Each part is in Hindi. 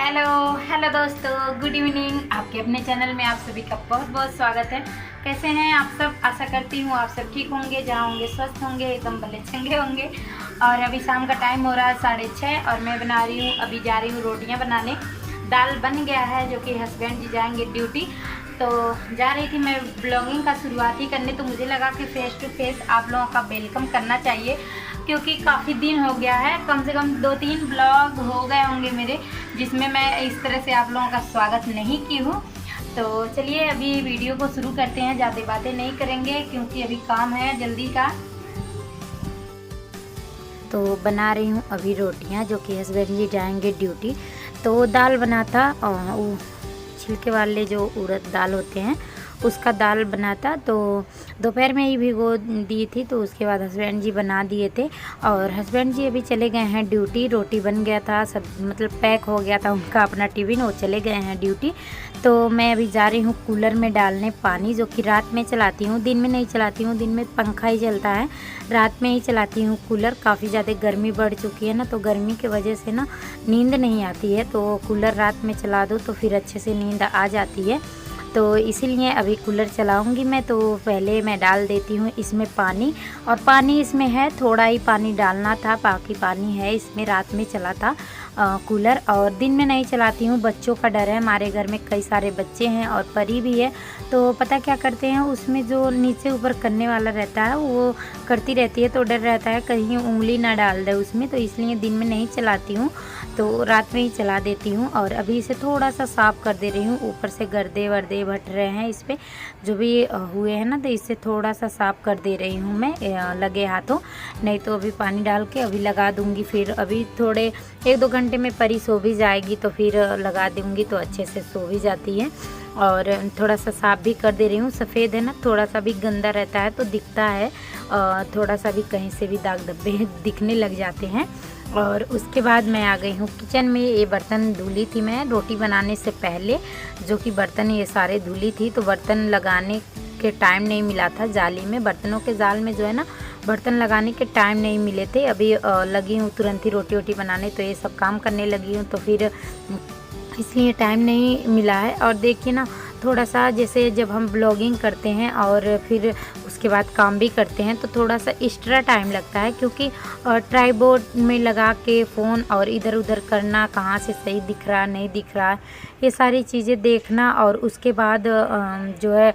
हेलो हेलो दोस्तों, गुड इवनिंग। आपके अपने चैनल में आप सभी का बहुत बहुत स्वागत है। कैसे हैं आप सब? आशा करती हूँ आप सब ठीक होंगे, जहाँ होंगे स्वस्थ होंगे, एकदम भले चंगे होंगे। और अभी शाम का टाइम हो रहा है 6:30 और मैं बना रही हूँ, अभी जा रही हूँ रोटियाँ बनाने। दाल बन गया है, जो कि हस्बैंड जी जाएंगे ड्यूटी, तो जा रही थी मैं ब्लॉगिंग का शुरुआत ही करने। तो मुझे लगा कि फेस टू फेस आप लोगों का वेलकम करना चाहिए, क्योंकि काफ़ी दिन हो गया है, कम से कम 2-3 ब्लॉग हो गए होंगे मेरे, जिसमें मैं इस तरह से आप लोगों का स्वागत नहीं की हूँ। तो चलिए अभी वीडियो को शुरू करते हैं, ज़्यादा बातें नहीं करेंगे क्योंकि अभी काम है जल्दी का। तो बना रही हूँ अभी रोटियाँ, जो कि हस्बैंड जी जाएंगे ड्यूटी। तो दाल बना था, और छिलके वाले जो उड़द दाल होते हैं उसका दाल बना था, तो दोपहर में ही भिगो दी थी। तो उसके बाद हस्बैंड जी बना दिए थे, और हस्बैंड जी अभी चले गए हैं ड्यूटी। रोटी बन गया था, सब मतलब पैक हो गया था उनका अपना टिफ़िन, वो चले गए हैं ड्यूटी। तो मैं अभी जा रही हूँ कूलर में डालने पानी, जो कि रात में चलाती हूँ, दिन में नहीं चलाती हूँ। दिन में पंखा ही चलता है, रात में ही चलाती हूँ कूलर। काफ़ी ज़्यादा गर्मी बढ़ चुकी है ना, तो गर्मी की वजह से ना नींद नहीं आती है, तो कूलर रात में चला दो तो फिर अच्छे से नींद आ जाती है। तो इसीलिए अभी कूलर चलाऊंगी मैं। तो पहले मैं डाल देती हूँ इसमें पानी, और पानी इसमें है, थोड़ा ही पानी डालना था, बाकी पानी है इसमें। रात में चला था कूलर, और दिन में नहीं चलाती हूँ, बच्चों का डर है। हमारे घर में कई सारे बच्चे हैं और परी भी है, तो पता क्या करते हैं, उसमें जो नीचे ऊपर करने वाला रहता है वो करती रहती है, तो डर रहता है कहीं उंगली ना डाल दे उसमें, तो इसलिए दिन में नहीं चलाती हूँ, तो रात में ही चला देती हूँ। और अभी इसे थोड़ा सा साफ़ कर दे रही हूँ, ऊपर से गर्दे वर्दे भट रहे हैं इस पर जो भी हुए हैं ना, तो इससे थोड़ा सा साफ़ कर दे रही हूँ मैं लगे हाथों। नहीं तो अभी पानी डाल के अभी लगा दूँगी, फिर अभी थोड़े 1-2 घंटे में परी सो भी जाएगी, तो फिर लगा दूँगी, तो अच्छे से सो भी जाती है। और थोड़ा सा साफ़ भी कर दे रही हूँ। सफ़ेद है ना, थोड़ा सा भी गंदा रहता है तो दिखता है, थोड़ा सा भी कहीं से भी दाग धब्बे दिखने लग जाते हैं। और उसके बाद मैं आ गई हूँ किचन में। ये बर्तन धुली थी मैं रोटी बनाने से पहले, जो कि बर्तन ये सारे धुली थी, तो बर्तन लगाने के टाइम नहीं मिला था जाली में, बर्तनों के जाल में जो है ना बर्तन लगाने के टाइम नहीं मिले थे। अभी लगी हूँ तुरंत ही रोटी वोटी बनाने, तो ये सब काम करने लगी हूँ, तो फिर इसलिए टाइम नहीं मिला है। और देखिए ना, थोड़ा सा जैसे जब हम ब्लॉगिंग करते हैं और फिर उसके बाद काम भी करते हैं, तो थोड़ा सा एक्स्ट्रा टाइम लगता है, क्योंकि ट्राइपॉड में लगा के फ़ोन और इधर उधर करना, कहाँ से सही दिख रहा नहीं दिख रहा, ये सारी चीज़ें देखना, और उसके बाद जो है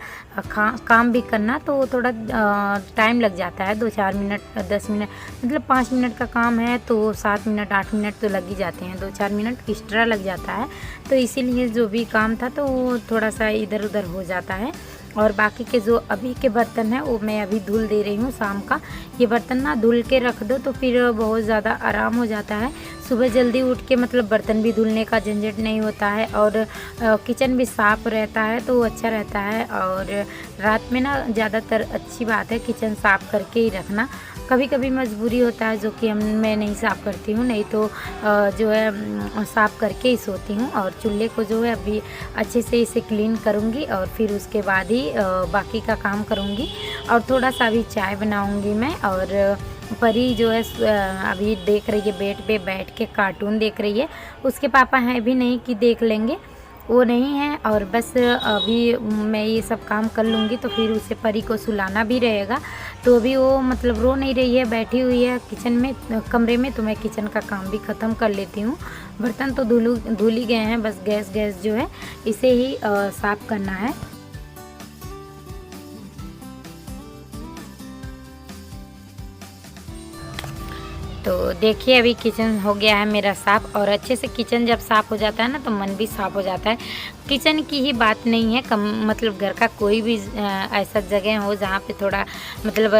काम भी करना, तो थोड़ा टाइम लग जाता है। 2-4 मिनट 10 मिनट, मतलब 5 मिनट का काम है तो 7 मिनट 8 मिनट तो लग ही जाते हैं, 2-4 मिनट एक्स्ट्रा लग जाता है। तो इसीलिए जो भी काम था तो वो थोड़ा सा इधर उधर हो जाता है। और बाकी के जो अभी के बर्तन हैं वो मैं अभी धुल दे रही हूँ शाम का। ये बर्तन ना धुल के रख दो तो फिर बहुत ज़्यादा आराम हो जाता है, सुबह जल्दी उठ के मतलब बर्तन भी धुलने का झंझट नहीं होता है, और किचन भी साफ़ रहता है, तो अच्छा रहता है। और रात में ना ज़्यादातर अच्छी बात है किचन साफ़ करके ही रखना। कभी कभी मजबूरी होता है, जो कि मैं नहीं साफ़ करती हूँ, नहीं तो जो है साफ़ करके ही सोती हूँ। और चूल्हे को जो है अभी अच्छे से इसे क्लीन करूँगी, और फिर उसके बाद ही बाकी का काम करूँगी। और थोड़ा सा अभी चाय बनाऊँगी मैं। और परी जो है अभी देख रही है, बेड पे बैठ के कार्टून देख रही है। उसके पापा हैं भी नहीं कि देख लेंगे, वो नहीं है। और बस अभी मैं ये सब काम कर लूँगी, तो फिर उसे परी को सुलाना भी रहेगा। तो अभी वो मतलब रो नहीं रही है, बैठी हुई है किचन में कमरे में, तो मैं किचन का काम भी ख़त्म कर लेती हूँ। बर्तन तो धुल ही गए हैं, बस गैस जो है इसे ही साफ़ करना है। तो देखिए अभी किचन हो गया है मेरा साफ़, और अच्छे से किचन जब साफ़ हो जाता है ना, तो मन भी साफ़ हो जाता है। किचन की ही बात नहीं है, मतलब घर का कोई भी ऐसा जगह हो जहाँ पे थोड़ा मतलब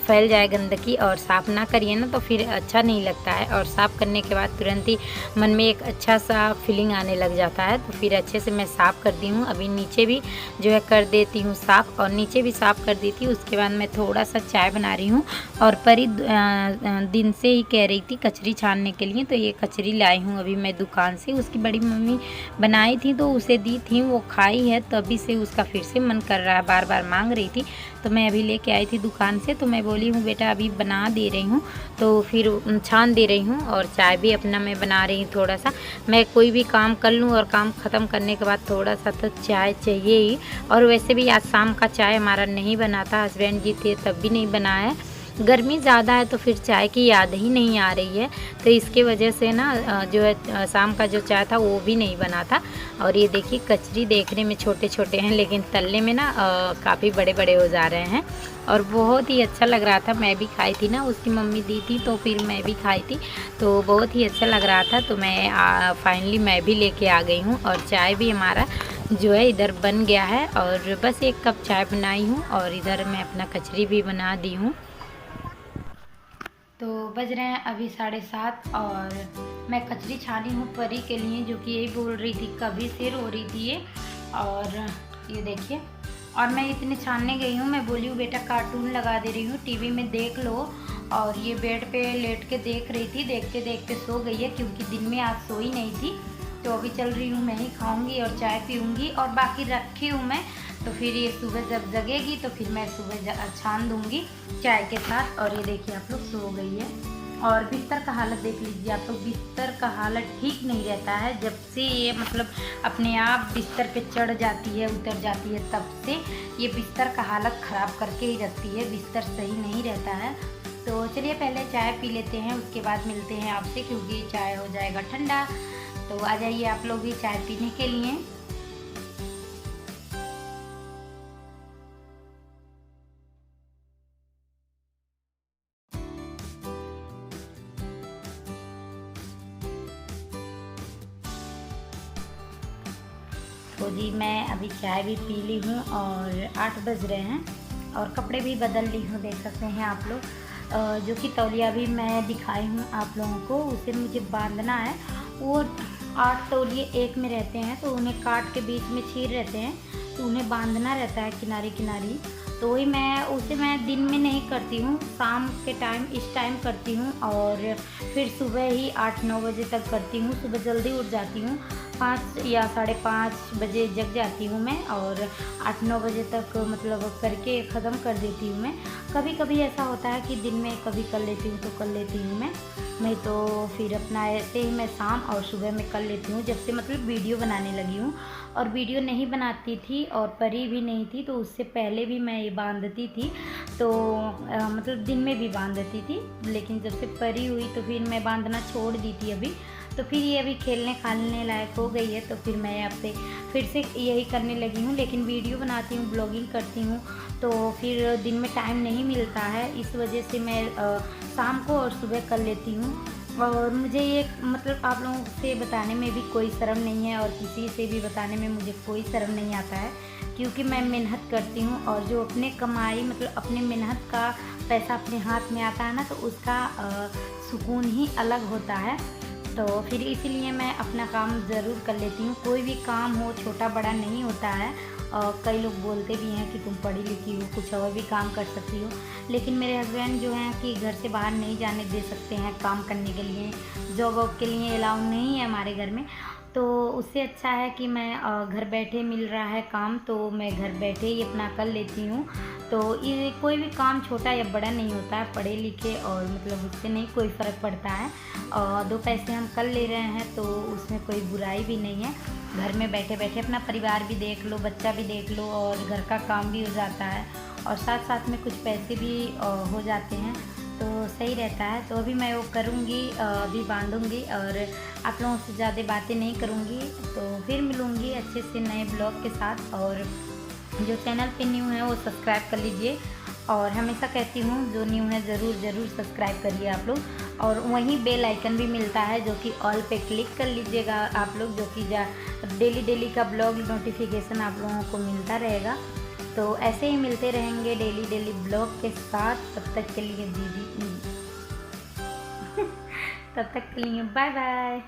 फैल जाए गंदगी और साफ़ ना करिए ना, तो फिर अच्छा नहीं लगता है। और साफ़ करने के बाद तुरंत ही मन में एक अच्छा सा फीलिंग आने लग जाता है, तो फिर अच्छे से मैं साफ़ कर दी हूँ। अभी नीचे भी जो है कर देती हूँ साफ़, और नीचे भी साफ़ कर दी थी। उसके बाद मैं थोड़ा सा चाय बना रही हूँ। और परी दिन से ही कह कह रही थी कचरी छानने के लिए, तो ये कचरी लाई हूँ अभी मैं दुकान से। उसकी बड़ी मम्मी बनाई थी तो उसे दी थी, वो खाई है, तभी से उसका फिर से मन कर रहा है, बार बार मांग रही थी। तो मैं अभी लेके आई थी दुकान से, तो मैं बोली हूँ बेटा अभी बना दे रही हूँ, तो फिर छान दे रही हूँ। और चाय भी अपना मैं बना रही हूँ। थोड़ा सा मैं कोई भी काम कर लूँ और काम ख़त्म करने के बाद थोड़ा सा तो चाय चाहिए ही। और वैसे भी आज शाम का चाय हमारा नहीं बना था, हस्बैंड जी थे तब भी नहीं बना है। गर्मी ज़्यादा है तो फिर चाय की याद ही नहीं आ रही है, तो इसके वजह से ना जो है शाम का जो चाय था वो भी नहीं बना था। और ये देखिए कचरी देखने में छोटे छोटे हैं, लेकिन तलने में ना काफ़ी बड़े बड़े हो जा रहे हैं। और बहुत ही अच्छा लग रहा था, मैं भी खाई थी ना, उसकी मम्मी दी थी तो फिर मैं भी खाई थी, तो बहुत ही अच्छा लग रहा था। तो मैं फाइनली मैं भी लेके आ गई हूँ। और चाय भी हमारा जो है इधर बन गया है, और बस 1 कप चाय बनाई हूँ और इधर मैं अपना कचरी भी बना दी हूँ। तो बज रहे हैं अभी 7:30 और मैं कचरी छानी हूँ परी के लिए, जो कि यही बोल रही थी, कभी से रो रही थी ये। और ये देखिए, और मैं इतने छानने गई हूँ, मैं बोली हूँ बेटा कार्टून लगा दे रही हूँ, टीवी में देख लो। और ये बेड पे लेट के देख रही थी, देखते देखते सो गई है, क्योंकि दिन में आज सोई नहीं थी। तो अभी चल रही हूँ, मैं ही खाऊंगी और चाय पीऊँगी, और बाकी रखी हूँ मैं, तो फिर ये सुबह जब जगेगी तो फिर मैं सुबह छान दूँगी चाय के साथ। और ये देखिए आप लोग सो गई है। और बिस्तर का हालत देख लीजिए आप लोग, बिस्तर का हालत ठीक नहीं रहता है जब से ये मतलब अपने आप बिस्तर पे चढ़ जाती है, उतर जाती है, तब से ये बिस्तर का हालत ख़राब करके ही रखती है, बिस्तर सही नहीं रहता है। तो चलिए पहले चाय पी लेते हैं, उसके बाद मिलते हैं आपसे, क्योंकि चाय हो जाएगा ठंडा। तो आ जाइए आप लोग भी चाय पीने के लिए। तो जी मैं अभी चाय भी पी ली हूँ और 8 बज रहे हैं, और कपड़े भी बदल ली हूँ, देख सकते हैं आप लोग। जो कि तौलिया भी मैं दिखाई हूँ आप लोगों को, उसे मुझे बांधना है। वो 8 तौलिए एक में रहते हैं, तो उन्हें काट के बीच में चीर रहते हैं, तो उन्हें बांधना रहता है किनारे किनारी। तो वही मैं दिन में नहीं करती हूँ, शाम के टाइम इस टाइम करती हूँ, और फिर सुबह ही 8-9 बजे तक करती हूँ। सुबह जल्दी उठ जाती हूँ, 5 या 5:30 बजे जग जाती हूँ मैं, और 8-9 बजे तक मतलब करके ख़त्म कर देती हूँ मैं। कभी कभी ऐसा होता है कि दिन में कभी कर लेती हूँ तो कर लेती हूँ मैं, नहीं तो फिर अपना ऐसे ही मैं शाम और सुबह में कर लेती हूँ, जब से मतलब वीडियो बनाने लगी हूँ। और वीडियो नहीं बनाती थी और परी भी नहीं थी, तो उससे पहले भी मैं ये बांधती थी, तो मतलब दिन में भी बांधती थी, लेकिन जब से परी हुई तो फिर मैं बांधना छोड़ दी थी अभी। तो फिर ये अभी खेलने खालने लायक हो गई है, तो फिर मैं अब से फिर से यही करने लगी हूँ। लेकिन वीडियो बनाती हूँ, ब्लॉगिंग करती हूँ, तो फिर दिन में टाइम नहीं मिलता है, इस वजह से मैं शाम को और सुबह कर लेती हूँ। और मुझे ये मतलब आप लोगों से बताने में भी कोई शर्म नहीं है, और किसी से भी बताने में मुझे कोई शर्म नहीं आता है, क्योंकि मैं मेहनत करती हूँ, और जो अपने कमाई मतलब अपने मेहनत का पैसा अपने हाथ में आता है ना, तो उसका सुकून ही अलग होता है। तो फिर इसीलिए मैं अपना काम ज़रूर कर लेती हूँ, कोई भी काम हो छोटा बड़ा नहीं होता है। कई लोग बोलते भी हैं कि तुम पढ़ी लिखी हो, कुछ और भी काम कर सकती हो, लेकिन मेरे हस्बैंड जो हैं कि घर से बाहर नहीं जाने दे सकते हैं काम करने के लिए, जॉब वॉब के लिए अलाउ नहीं है हमारे घर में। तो उससे अच्छा है कि मैं घर बैठे मिल रहा है काम, तो मैं घर बैठे ही अपना कर लेती हूँ। तो ये कोई भी काम छोटा या बड़ा नहीं होता है, पढ़े लिखे और मतलब उससे नहीं कोई फ़र्क पड़ता है, और 2 पैसे हम कर ले रहे हैं तो उसमें कोई बुराई भी नहीं है। घर में बैठे बैठे अपना परिवार भी देख लो, बच्चा भी देख लो, और घर का काम भी हो जाता है, और साथ साथ में कुछ पैसे भी हो जाते हैं, तो सही रहता है। तो अभी मैं वो करूँगी, अभी बांधूँगी, और आप लोगों से ज़्यादा बातें नहीं करूँगी। तो फिर मिलूँगी अच्छे से नए ब्लॉग के साथ, और जो चैनल पे न्यू है वो सब्सक्राइब कर लीजिए, और हमेशा कहती हूँ जो न्यू है ज़रूर सब्सक्राइब करिए आप लोग। और वहीं बेल आइकन भी मिलता है, जो कि ऑल पे क्लिक कर लीजिएगा आप लोग, जो कि डेली का ब्लॉग नोटिफिकेशन आप लोगों को मिलता रहेगा। तो ऐसे ही मिलते रहेंगे डेली ब्लॉग के साथ। तब तक के लिए दीदी तब तक के लिए बाय बाय।